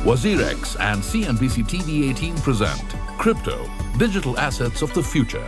WazirX and CNBC TV18 present Crypto, Digital Assets of the Future.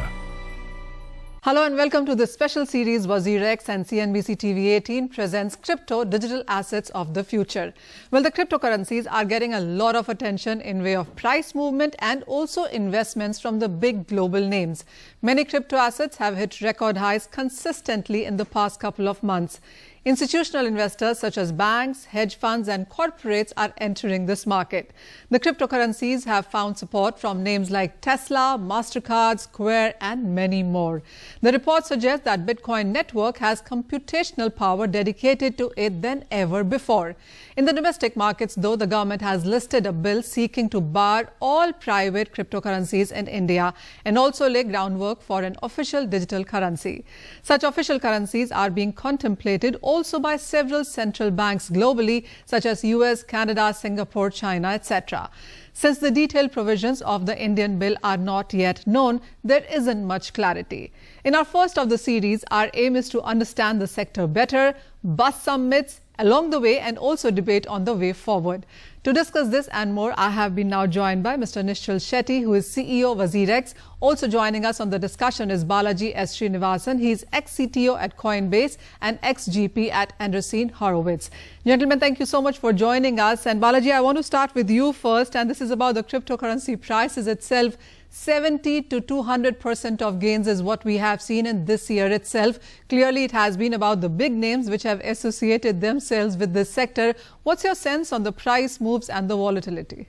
Hello and welcome to this special series. WazirX and CNBC TV18 presents Crypto, Digital Assets of the Future. Well, the cryptocurrencies are getting a lot of attention in way of price movement and also investments from the big global names. Many crypto assets have hit record highs consistently in the past couple of months. Institutional investors such as banks, hedge funds and corporates are entering this market. The cryptocurrencies have found support from names like Tesla, MasterCard, Square and many more. The report suggests that Bitcoin network has computational power dedicated to it than ever before. In the domestic markets, though, the government has listed a bill seeking to bar all private cryptocurrencies in India and also lay groundwork for an official digital currency. Such official currencies are being contemplated also by several central banks globally, such as US, Canada, Singapore, China, etc. Since the detailed provisions of the Indian bill are not yet known, there isn't much clarity. In our first of the series, our aim is to understand the sector better, bust some myths along the way and also debate on the way forward. To discuss this and more, I have been now joined by Mr. Nishchal Shetty, who is CEO of WazirX. Also joining us on the discussion is Balaji S. Srinivasan. He is ex-CTO at Coinbase and ex-GP at Andreessen Horowitz. Gentlemen, thank you so much for joining us. And Balaji, I want to start with you first, and this is about the cryptocurrency prices itself. 70 to 200% of gains is what we have seen in this year itself. Clearly, it has been about the big names which have associated themselves with this sector. What's your sense on the price moves and the volatility?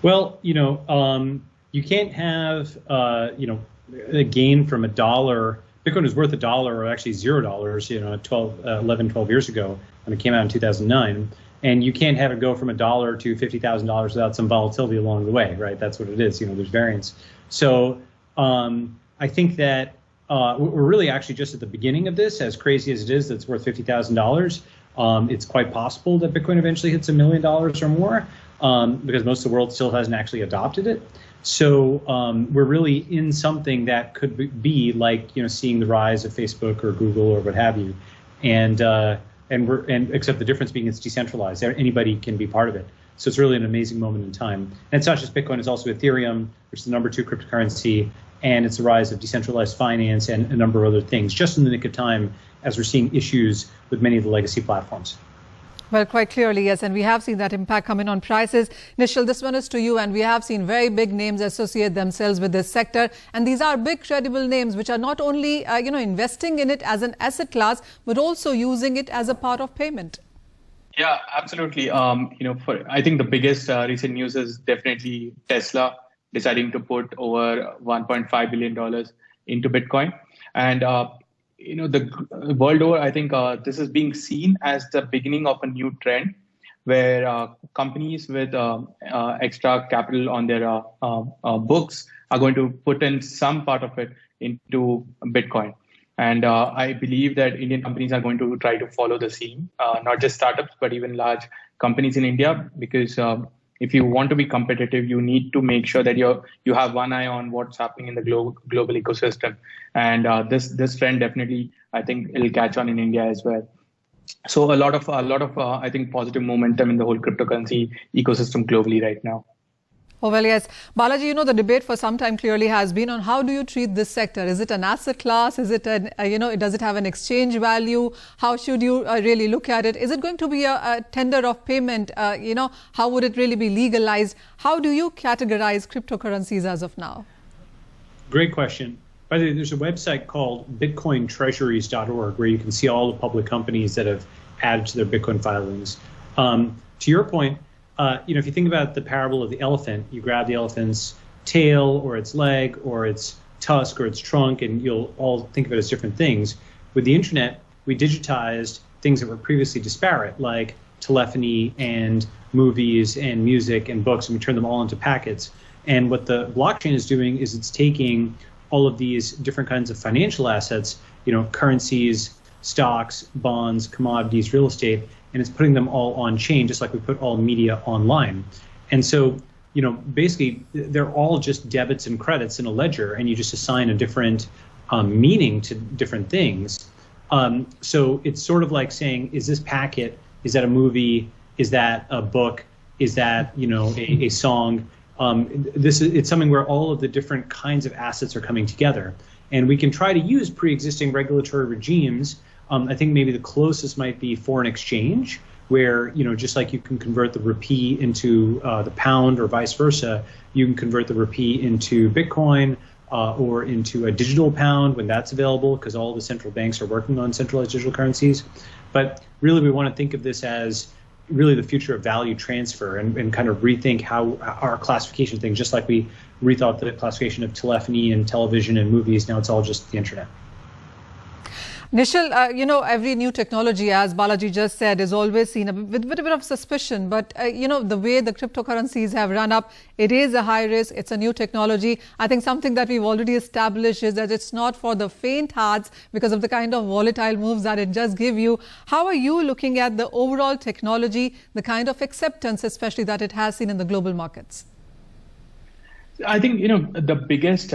Well, you can't have, a gain from $1. Bitcoin was worth $1 or actually $0, 12 years ago when it came out in 2009. And you can't have it go from $1 to $50,000 without some volatility along the way, right? That's what it is. There's variance. So I think that we're really actually just at the beginning of this. As crazy as it is, that's worth $50,000. It's quite possible that Bitcoin eventually hits $1 million or more because most of the world still hasn't actually adopted it. So we're really in something that could be like seeing the rise of Facebook or Google or what have you, and except the difference being it's decentralized. Anybody can be part of it. So it's really an amazing moment in time. And it's not just Bitcoin, it's also Ethereum, which is the #2 cryptocurrency, and it's the rise of decentralized finance and a number of other things, just in the nick of time as we're seeing issues with many of the legacy platforms. Well, quite clearly, yes. And we have seen that impact come in on prices. Nishchal, this one is to you. And we have seen very big names associate themselves with this sector. And these are big, credible names which are not only, investing in it as an asset class, but also using it as a part of payment. Yeah, absolutely. I think the biggest recent news is definitely Tesla deciding to put over $1.5 billion into Bitcoin. And the world over, I think this is being seen as the beginning of a new trend where companies with extra capital on their books are going to put in some part of it into Bitcoin. And I believe that Indian companies are going to try to follow the scene, not just startups, but even large companies in India, because if you want to be competitive, you need to make sure that you have one eye on what's happening in the global ecosystem. And this trend definitely, I think, it'll catch on in India as well. So a lot of I think positive momentum in the whole cryptocurrency ecosystem globally right now. Oh, well, yes. Balaji, the debate for some time clearly has been on how do you treat this sector? Is it an asset class? Is it does it have an exchange value? How should you really look at it? Is it going to be a tender of payment? How would it really be legalized? How do you categorize cryptocurrencies as of now? Great question. By the way, there's a website called bitcointreasuries.org where you can see all the public companies that have added to their Bitcoin filings. To your point, if you think about the parable of the elephant, you grab the elephant's tail or its leg or its tusk or its trunk, and you'll all think of it as different things. With the internet, we digitized things that were previously disparate, like telephony and movies and music and books, and we turned them all into packets. And what the blockchain is doing is it's taking all of these different kinds of financial assets, currencies, stocks, bonds, commodities, real estate, and it's putting them all on chain, just like we put all media online. And so, basically, they're all just debits and credits in a ledger, and you just assign a different meaning to different things. So it's sort of like saying, is this packet, is that a movie, is that a book, Is that, a song? It's something where all of the different kinds of assets are coming together. And we can try to use pre-existing regulatory regimes. I think maybe the closest might be foreign exchange, where, just like you can convert the rupee into the pound or vice versa, you can convert the rupee into Bitcoin or into a digital pound when that's available, because all the central banks are working on centralized digital currencies. But really, we want to think of this as really the future of value transfer and kind of rethink how our classification thing, just like we rethought the classification of telephony and television and movies. Now it's all just the internet. Nishal, every new technology, as Balaji just said, is always seen with a bit of suspicion. But, the way the cryptocurrencies have run up, it is a high risk. It's a new technology. I think something that we've already established is that it's not for the faint hearts because of the kind of volatile moves that it does give you. How are you looking at the overall technology, the kind of acceptance, especially that it has seen in the global markets? I think, the biggest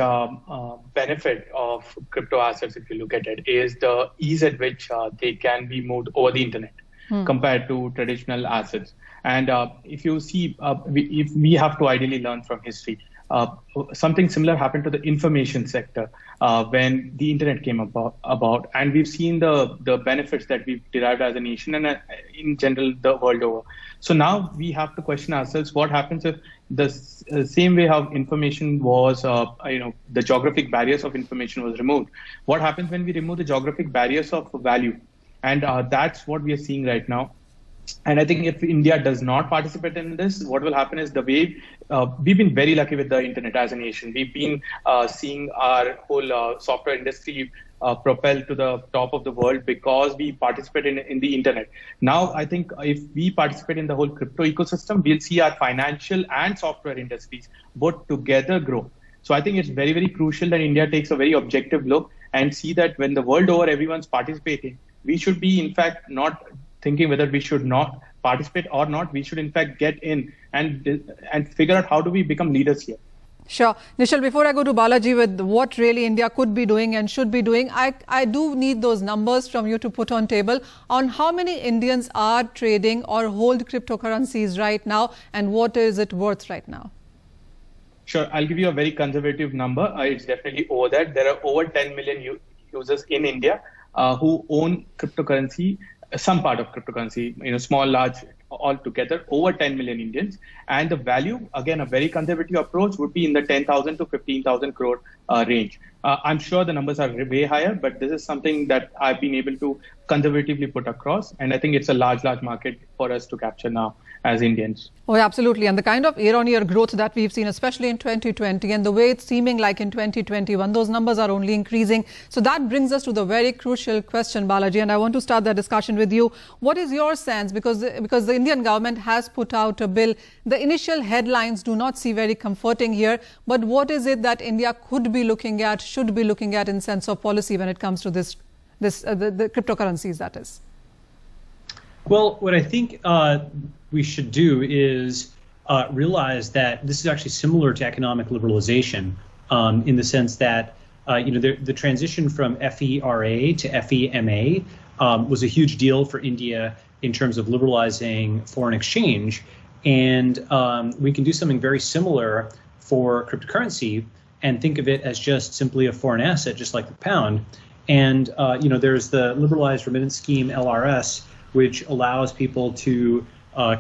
benefit of crypto assets, if you look at it, is the ease at which they can be moved over the internet compared to traditional assets. And if you see, if we have to ideally learn from history, something similar happened to the information sector when the internet came about. And we've seen the benefits that we've derived as a nation and in general the world over. So now we have to question ourselves, what happens if the same way how information was, the geographic barriers of information was removed. What happens when we remove the geographic barriers of value? And that's what we are seeing right now. And I think if India does not participate in this, what will happen is the way we've been very lucky with the internet as a nation. We've been seeing our whole software industry propel to the top of the world because we participate in the internet. Now, I think if we participate in the whole crypto ecosystem, we'll see our financial and software industries both together grow. So I think it's very, very crucial that India takes a very objective look and see that when the world over everyone's participating, we should be, in fact, not thinking whether we should not participate or not. We should, in fact, get in and figure out how do we become leaders here. Sure. Nishal, before I go to Balaji with what really India could be doing and should be doing, I do need those numbers from you to put on table on how many Indians are trading or hold cryptocurrencies right now and what is it worth right now? Sure. I'll give you a very conservative number. It's definitely over that. There are over 10 million users in India who own cryptocurrency, some part of cryptocurrency, small, large, all together, over 10 million Indians. And the value, again, a very conservative approach would be in the 10,000 to 15,000 crore range. I'm sure the numbers are way higher, but this is something that I've been able to conservatively put across. And I think it's a large market for us to capture now as Indians. Oh, absolutely. And the kind of year-on-year growth that we've seen, especially in 2020, and the way it's seeming like in 2021, those numbers are only increasing. So that brings us to the very crucial question, Balaji, and I want to start that discussion with you. What is your sense? Because the Indian government has put out a bill. The initial headlines do not seem very comforting here. But what is it that India could be looking at, should be looking at in sense of policy when it comes to the cryptocurrencies, that is? Well, what I think we should do is realize that this is actually similar to economic liberalization in the sense that the transition from FERA to FEMA was a huge deal for India in terms of liberalizing foreign exchange. And we can do something very similar for cryptocurrency and think of it as just simply a foreign asset, just like the pound. And there's the liberalized remittance scheme, LRS, which allows people to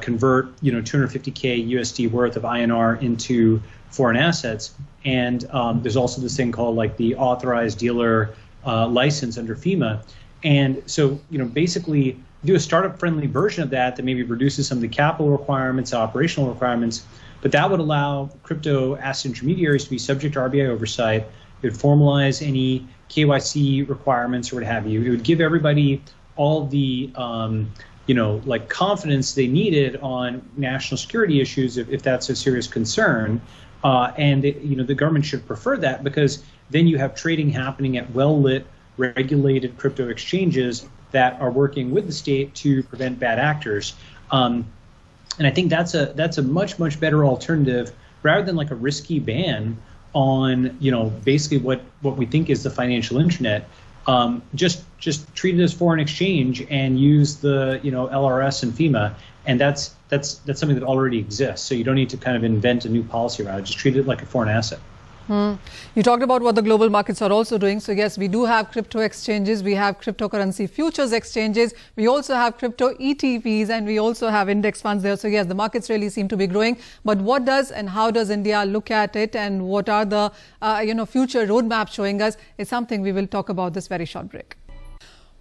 convert, 250K USD worth of INR into foreign assets. And there's also this thing called like the authorized dealer license under FEMA. And so, basically do a startup-friendly version of that maybe reduces some of the capital requirements, operational requirements, but that would allow crypto asset intermediaries to be subject to RBI oversight. It would formalize any KYC requirements or what have you. It would give everybody all the confidence they needed on national security issues if that's a serious concern. The government should prefer that because then you have trading happening at well-lit, regulated crypto exchanges that are working with the state to prevent bad actors. And I think that's a much better alternative rather than like a risky ban on basically what we think is the financial internet. just treat it as foreign exchange and use the LRS and FEMA, and that's something that already exists. So you don't need to kind of invent a new policy around it. Just treat it like a foreign asset. You talked about what the global markets are also doing. So yes, we do have crypto exchanges, we have cryptocurrency futures exchanges, we also have crypto ETPs, and we also have index funds there. So yes, the markets really seem to be growing. But what does and how does India look at it, and what are the future roadmaps showing us, is something we will talk about this very short break.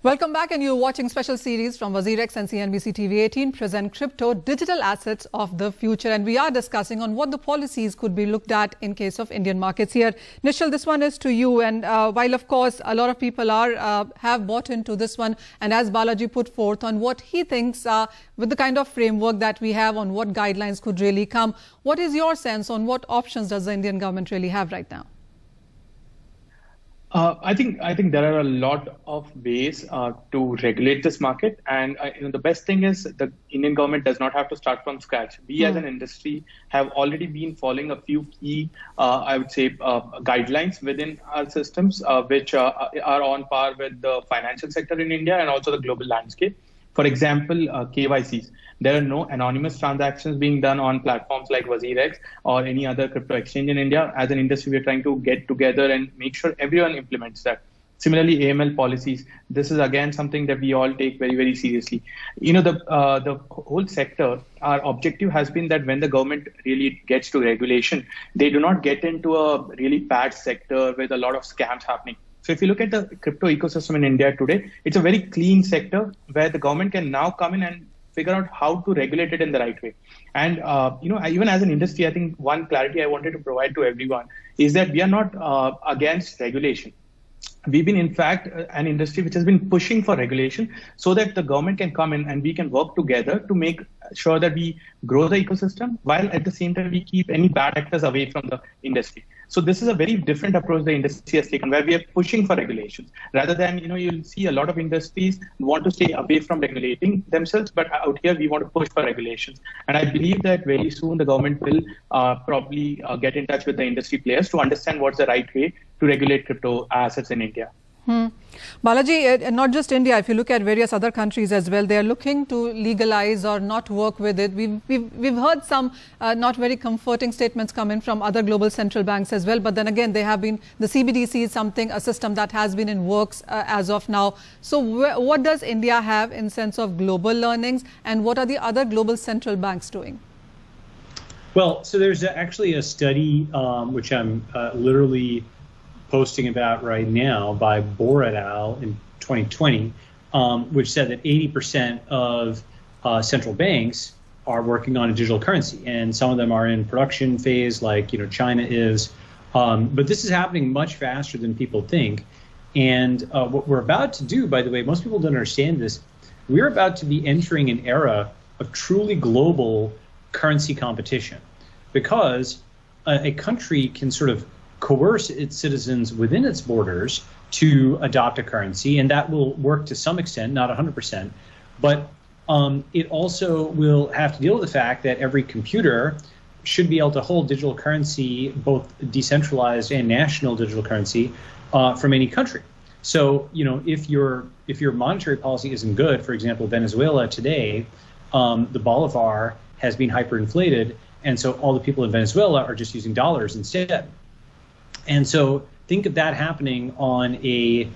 Welcome back, and you're watching special series from WazirX and CNBC TV18 present Crypto, Digital Assets of the Future. And we are discussing on what the policies could be looked at in case of Indian markets here. Nishal, this one is to you. And while, of course, a lot of people have bought into this one, and as Balaji put forth on what he thinks with the kind of framework that we have on what guidelines could really come, what is your sense on what options does the Indian government really have right now? I think there are a lot of ways to regulate this market, and the best thing is the Indian government does not have to start from scratch. We as an industry have already been following a few key, I would say, guidelines within our systems, which are on par with the financial sector in India and also the global landscape. For example, KYCs. There are no anonymous transactions being done on platforms like WazirX or any other crypto exchange in India. As an industry, we're trying to get together and make sure everyone implements that. Similarly, AML policies. This is again something that we all take very, very seriously. The whole sector, our objective has been that when the government really gets to regulation, they do not get into a really bad sector with a lot of scams happening. So if you look at the crypto ecosystem in India today, it's a very clean sector where the government can now come in and figure out how to regulate it in the right way. And, even as an industry, I think one clarity I wanted to provide to everyone is that we are not against regulation. We've been, in fact, an industry which has been pushing for regulation so that the government can come in and we can work together to make sure that we grow the ecosystem while at the same time we keep any bad actors away from the industry. So this is a very different approach the industry has taken, where we are pushing for regulations rather than, you'll see a lot of industries want to stay away from regulating themselves. But out here, we want to push for regulations. And I believe that very soon the government will probably get in touch with the industry players to understand what's the right way to regulate crypto assets in India. Balaji, not just India, if you look at various other countries as well, they are looking to legalize or not work with it. We've heard some not very comforting statements coming from other global central banks as well. But then again, they have been, the CBDC is a system that has been in works as of now. So what does India have in sense of global learnings, and what are the other global central banks doing? Well, so there's actually a study which I'm literally posting about right now by Bohr et al. In 2020, which said that 80% of central banks are working on a digital currency, and some of them are in production phase, like China is. But this is happening much faster than people think. And what we're about to do, by the way, most people don't understand this. We're about to be entering an era of truly global currency competition, because a country can sort of coerce its citizens within its borders to adopt a currency, and that will work to some extent, not 100%. But it also will have to deal with the fact that every computer should be able to hold digital currency, both decentralized and national digital currency, from any country. So, if your monetary policy isn't good, for example, Venezuela today, the bolivar has been hyperinflated, and so all the people in Venezuela are just using dollars instead. And so think of that happening on a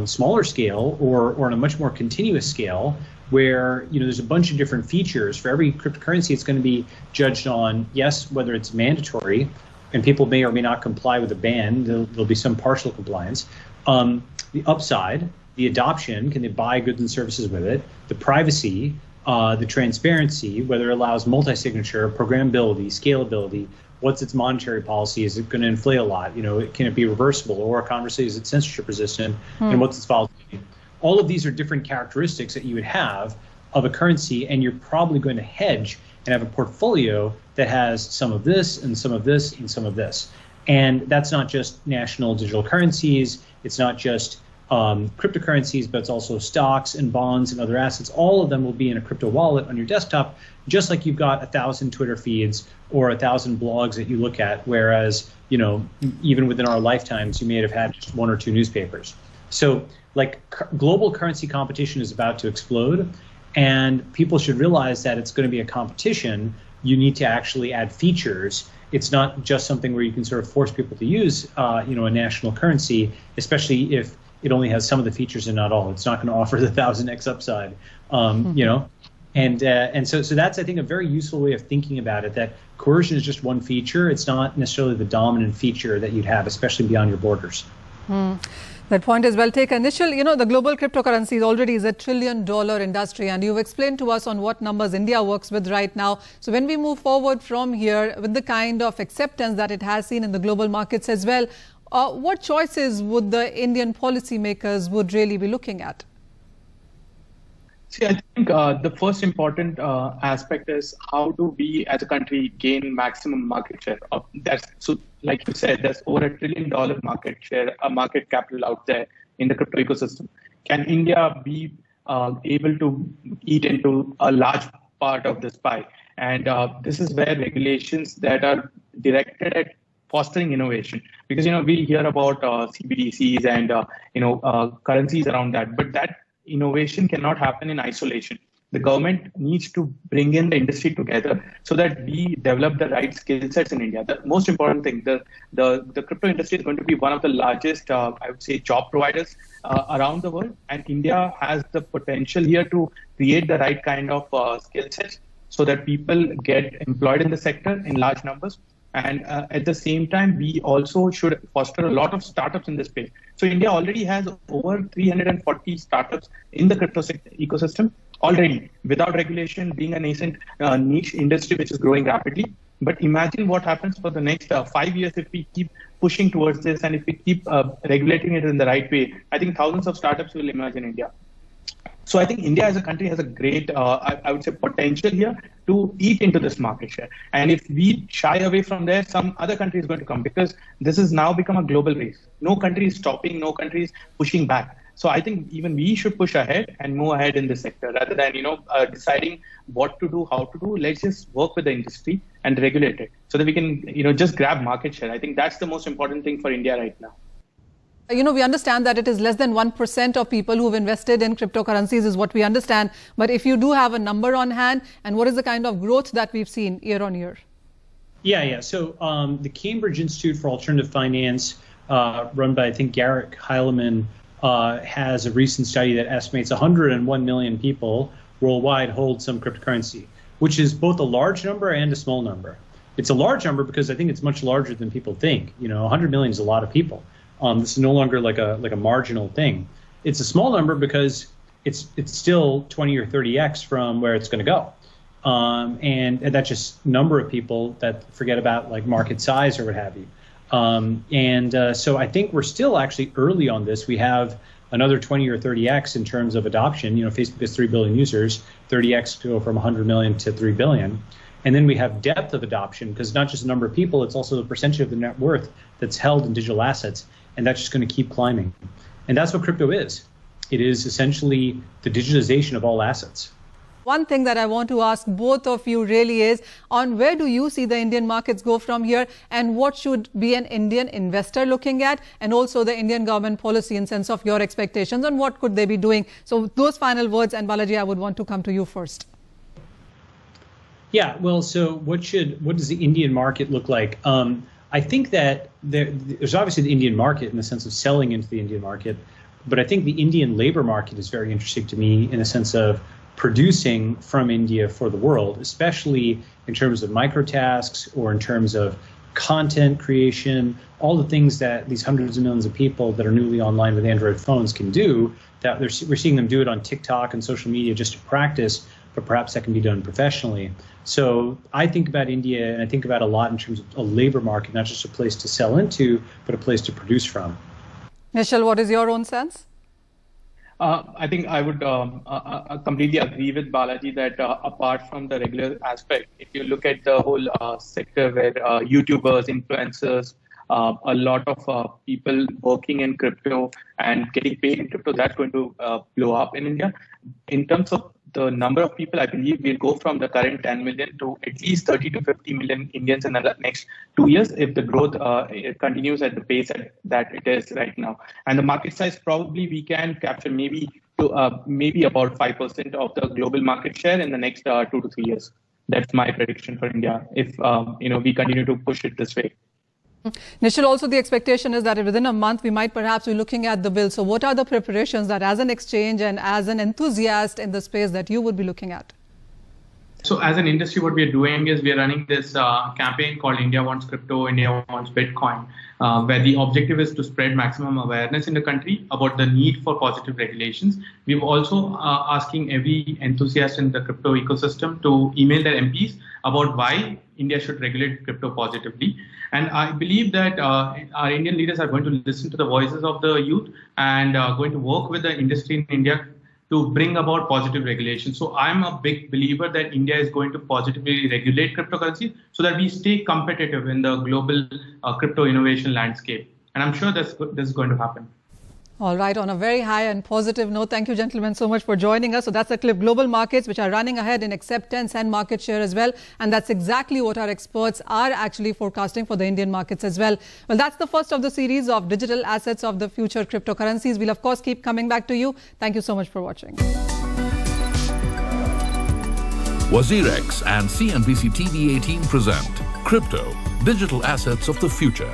smaller scale or on a much more continuous scale, where there's a bunch of different features. For every cryptocurrency, it's going to be judged on, yes, whether it's mandatory, and people may or may not comply with a ban. There'll be some partial compliance. The upside, the adoption, can they buy goods and services with it? The privacy, the transparency, whether it allows multi-signature, programmability, scalability. What's its monetary policy? Is it going to inflate a lot? Can it be reversible? Or conversely, is it censorship resistant? And what's its volatility? All of these are different characteristics that you would have of a currency, and you're probably going to hedge and have a portfolio that has some of this and some of this and some of this. And that's not just national digital currencies. It's not just cryptocurrencies, but it's also stocks and bonds and other assets. All of them will be in a crypto wallet on your desktop, just like you've got 1,000 Twitter feeds or 1,000 blogs that you look at, whereas, even within our lifetimes, you may have had just one or two newspapers. So like global currency competition is about to explode, and people should realize that it's going to be a competition. You need to actually add features. It's not just something where you can sort of force people to use, a national currency, especially if it only has some of the features and not all. It's not going to offer the 1000x upside, And so that's, I think, a very useful way of thinking about it, that coercion is just one feature. It's not necessarily the dominant feature that you'd have, especially beyond your borders. That point is well taken. Nishal, the global cryptocurrencies already is $1 trillion industry, and you've explained to us on what numbers India works with right now. So when we move forward from here with the kind of acceptance that it has seen in the global markets as well, what choices would the Indian policymakers would really be looking at? See, I think the first important aspect is how do we as a country gain maximum market share? So, like you said, there's over $1 trillion market share, market capital out there in the crypto ecosystem. Can India be able to eat into a large part of this pie? And this is where regulations that are directed at fostering innovation, because we hear about CBDCs and currencies around that, but that innovation cannot happen in isolation. The government needs to bring in the industry together so that we develop the right skill sets in India. The most important thing, the crypto industry is going to be one of the largest, I would say, job providers around the world, and India has the potential here to create the right kind of skill sets so that people get employed in the sector in large numbers. And at the same time, we also should foster a lot of startups in this space. So India already has over 340 startups in the crypto ecosystem already, without regulation, being a nascent niche industry which is growing rapidly. But imagine what happens for the next 5 years if we keep pushing towards this, and if we keep regulating it in the right way. I think thousands of startups will emerge in India. So I think India as a country has a great, I would say, potential here to eat into this market share. And if we shy away from there, some other country is going to come, because this has now become a global race. No country is stopping, no country is pushing back. So I think even we should push ahead and move ahead in this sector rather than, deciding what to do, how to do. Let's just work with the industry and regulate it so that we can, just grab market share. I think that's the most important thing for India right now. We understand that it is less than 1% of people who've invested in cryptocurrencies is what we understand. But if you do have a number on hand, and what is the kind of growth that we've seen year on year? Yeah. So the Cambridge Institute for Alternative Finance, run by, I think, Garrick Heilemann, has a recent study that estimates 101 million people worldwide hold some cryptocurrency, which is both a large number and a small number. It's a large number because I think it's much larger than people think. 100 million is a lot of people. This is no longer like a marginal thing. It's a small number because it's still 20 or 30x from where it's going to go. And that's just number of people, that forget about like market size or what have you. So I think we're still actually early on this. We have another 20 or 30x in terms of adoption. Facebook has 3 billion users, 30x to go from 100 million to 3 billion. And then we have depth of adoption, because not just the number of people, it's also the percentage of the net worth that's held in digital assets. And that's just going to keep climbing. And that's what crypto is. It is essentially the digitization of all assets. One thing that I want to ask both of you really is on where do you see the Indian markets go from here, and what should be an Indian investor looking at, and also the Indian government policy in sense of your expectations, and what could they be doing? So those final words, and Balaji, I would want to come to you first. Yeah, well, so what does the Indian market look like? I think that there's obviously the Indian market in the sense of selling into the Indian market, but I think the Indian labor market is very interesting to me in the sense of producing from India for the world, especially in terms of microtasks or in terms of content creation, all the things that these hundreds of millions of people that are newly online with Android phones can do, that we're seeing them do it on TikTok and social media just to practice, but perhaps that can be done professionally. So I think about India, and I think about a lot in terms of a labor market, not just a place to sell into, but a place to produce from. Nishal, what is your own sense? I think I would completely agree with Balaji that apart from the regular aspect, if you look at the whole sector where YouTubers, influencers, a lot of people working in crypto and getting paid in crypto, that's going to blow up in India. In terms of the number of people, I believe, will go from the current 10 million to at least 30 to 50 million Indians in the next 2 years if the growth continues at the pace that it is right now. And the market size, probably we can capture maybe about 5% of the global market share in the next 2 to 3 years. That's my prediction for India if we continue to push it this way. Nishil, also the expectation is that within a month we might perhaps be looking at the bill. So what are the preparations that as an exchange and as an enthusiast in the space that you would be looking at? So as an industry, what we are doing is we are running this campaign called India Wants Crypto, India Wants Bitcoin, where the objective is to spread maximum awareness in the country about the need for positive regulations. We've also asking every enthusiast in the crypto ecosystem to email their MPs about why India should regulate crypto positively. And I believe that our Indian leaders are going to listen to the voices of the youth and going to work with the industry in India to bring about positive regulation. So I'm a big believer that India is going to positively regulate cryptocurrency so that we stay competitive in the global crypto innovation landscape. And I'm sure this is going to happen. All right, on a very high and positive note, thank you, gentlemen, so much for joining us. So that's the clip. Global markets, which are running ahead in acceptance and market share as well. And that's exactly what our experts are actually forecasting for the Indian markets as well. Well, that's the first of the series of digital assets of the future cryptocurrencies. We'll, of course, keep coming back to you. Thank you so much for watching. WazirX and CNBC TV 18 present Crypto, Digital Assets of the Future.